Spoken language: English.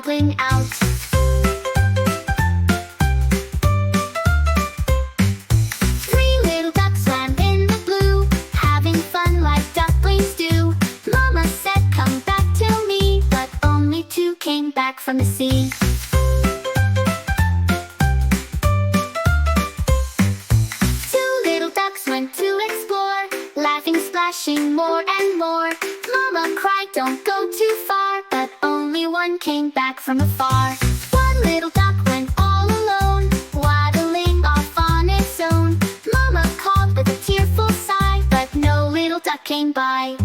waddling out. Three little ducks swam in the blue, having fun like ducklings do. Mama said, "Come back to me," but only two came back from the sea. Two little ducks went to explore, laughing, splashing more and more. Mama cried, "Don't go too far," but only one came back from afar. One little duck went all alone, waddling off on its own. Mama called with a tearful sigh, but no little duck came by.